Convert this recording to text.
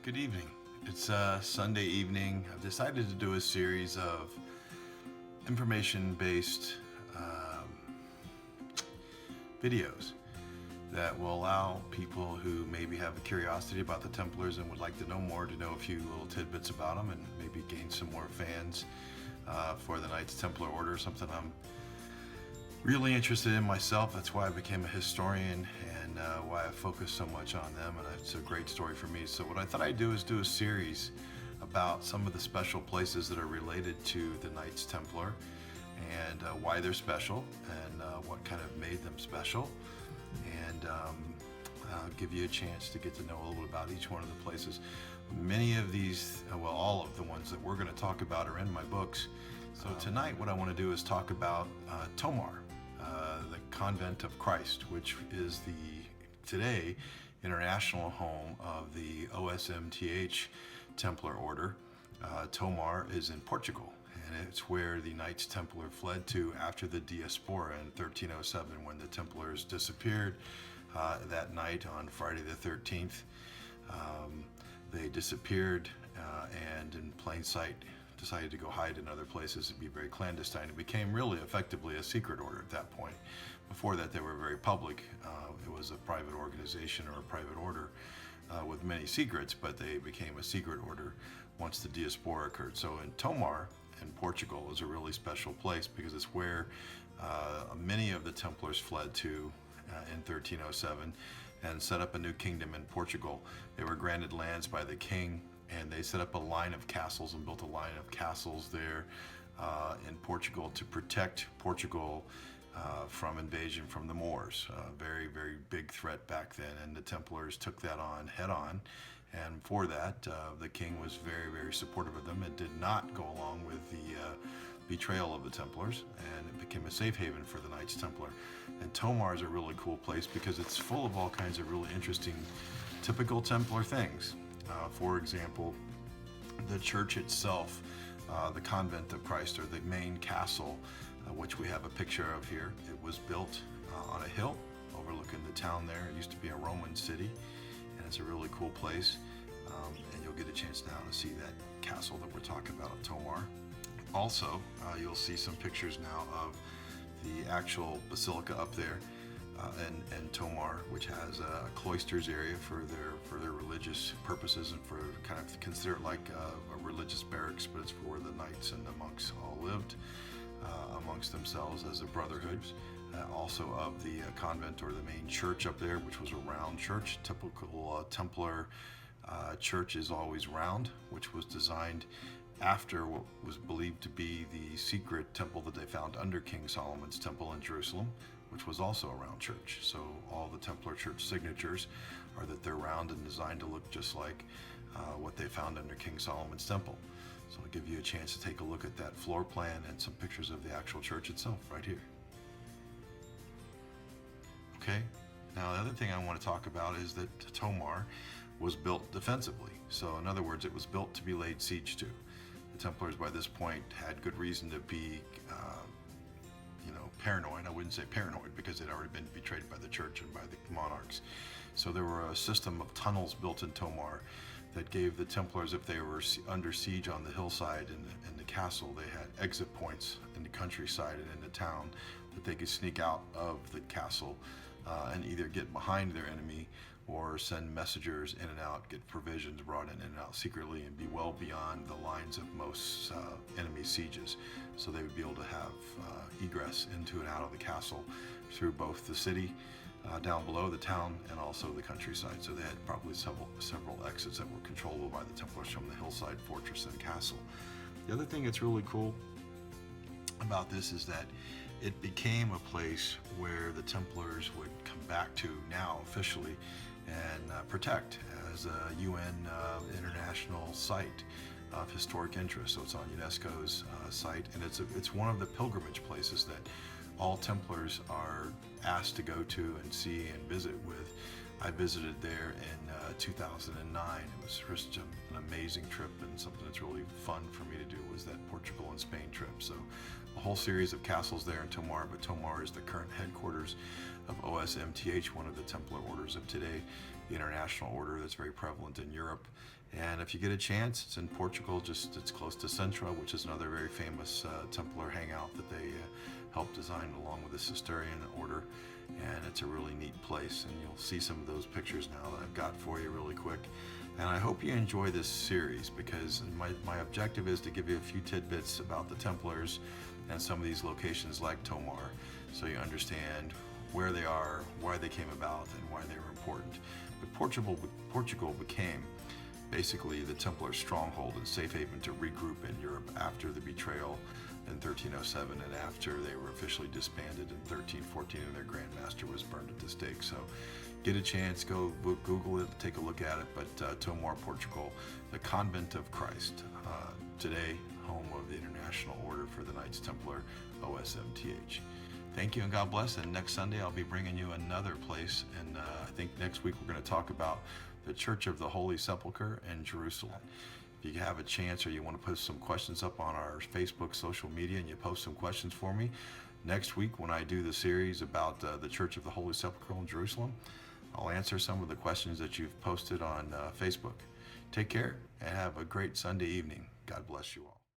Good evening. It's Sunday evening. I've decided to do a series of information-based videos that will allow people who maybe have a curiosity about the Templars and would like to know more to know a few little tidbits about them and maybe gain some more fans for the Knights Templar Order, something I'm really interested in myself. That's why I became a historian and why I focus so much on them, and it's a great story for me. So what I thought I'd do is do a series about some of the special places that are related to the Knights Templar and why they're special and what kind of made them special, and give you a chance to get to know a little bit about each one of the places. Many of these, well, all of the ones that we're going to talk about are in my books. So tonight what I want to do is talk about Tomar, the Convent of Christ, which is the today international home of the OSMTH Templar Order. Tomar is in Portugal, and it's where the Knights Templar fled to after the Diaspora in 1307, when the Templars disappeared that night on Friday the 13th. They disappeared and in plain sight decided to go hide in other places and be very clandestine. It became really effectively a secret order at that point. Before that, they were very public. It was a private organization or a private order with many secrets, but they became a secret order once the Diaspora occurred. So in Tomar in Portugal is a really special place because it's where many of the Templars fled to in 1307 and set up a new kingdom in Portugal. They were granted lands by the king, and they set up a line of castles and built a line of castles there in Portugal to protect Portugal from invasion from the Moors. Very, very big threat back then, and the Templars took that on head on. And for that, the king was very, very supportive of them and did not go along with the betrayal of the Templars, and it became a safe haven for the Knights Templar. And Tomar is a really cool place because it's full of all kinds of really interesting, typical Templar things. For example, the church itself, the Convent of Christ, or the main castle, which we have a picture of here. It was built on a hill overlooking the town there. It used to be a Roman city, and it's a really cool place. And you'll get a chance now to see that castle that we're talking about at Tomar. Also, you'll see some pictures now of the actual basilica up there in Tomar, which has a cloisters area for their religious purposes and for kind of consider it like a religious barracks, but it's for where the knights and the monks all lived amongst themselves as a brotherhood. Also of the convent, or the main church up there, which was a round church. Typical Templar church is always round, which was designed after what was believed to be the secret temple that they found under King Solomon's temple in Jerusalem, which was also a round church. So all the Templar church signatures are that they're round and designed to look just like what they found under King Solomon's temple. So I'll give you a chance to take a look at that floor plan and some pictures of the actual church itself right here. Okay, now the other thing I want to talk about is that Tomar was built defensively. So in other words, it was built to be laid siege to. The Templars by this point had good reason to be paranoid. I wouldn't say paranoid because they'd already been betrayed by the church and by the monarchs. So there were a system of tunnels built in Tomar that gave the Templars, if they were under siege on the hillside in the castle, they had exit points in the countryside and in the town that they could sneak out of the castle and either get behind their enemy or send messengers in and out, get provisions brought in and out secretly, and be well beyond the lines of most enemy sieges. So they would be able to have egress into and out of the castle through both the city down below the town and also the countryside. So they had probably several exits that were controllable by the Templars from the hillside fortress and castle. The other thing that's really cool about this is that it became a place where the Templars would come back to now officially and protect as a UN international site of historic interest. So it's on UNESCO's site, and it's one of the pilgrimage places that all Templars are asked to go to and see and visit with. I visited there in 2009. It was just an amazing trip, and something that's really fun for me to do was that Portugal and Spain trip. So a whole series of castles there in Tomar, but Tomar is the current headquarters of OSMTH, one of the Templar orders of today, the International Order that's very prevalent in Europe. And if you get a chance, it's in Portugal, it's close to Sintra, which is another very famous Templar hangout that they helped design along with the Cistercian order. And it's a really neat place, and you'll see some of those pictures now that I've got for you really quick. And I hope you enjoy this series, because my objective is to give you a few tidbits about the Templars and some of these locations like Tomar, so you understand where they are, why they came about, and why they were important. But Portugal became basically the Templar stronghold and safe haven to regroup in Europe after the betrayal in 1307 and after they were officially disbanded in 1314 and their Grand Master was burned at the stake. So get a chance, go Google it, take a look at it. But Tomar, Portugal, the Convent of Christ, today home of the International Order for the Knights Templar, OSMTH. Thank you and God bless. And next Sunday I'll be bringing you another place, and I think next week we're going to talk about the Church of the Holy Sepulchre in Jerusalem. If you have a chance or you want to put some questions up on our Facebook social media and you post some questions for me, next week when I do the series about the Church of the Holy Sepulchre in Jerusalem, I'll answer some of the questions that you've posted on Facebook. Take care and have a great Sunday evening. God bless you all.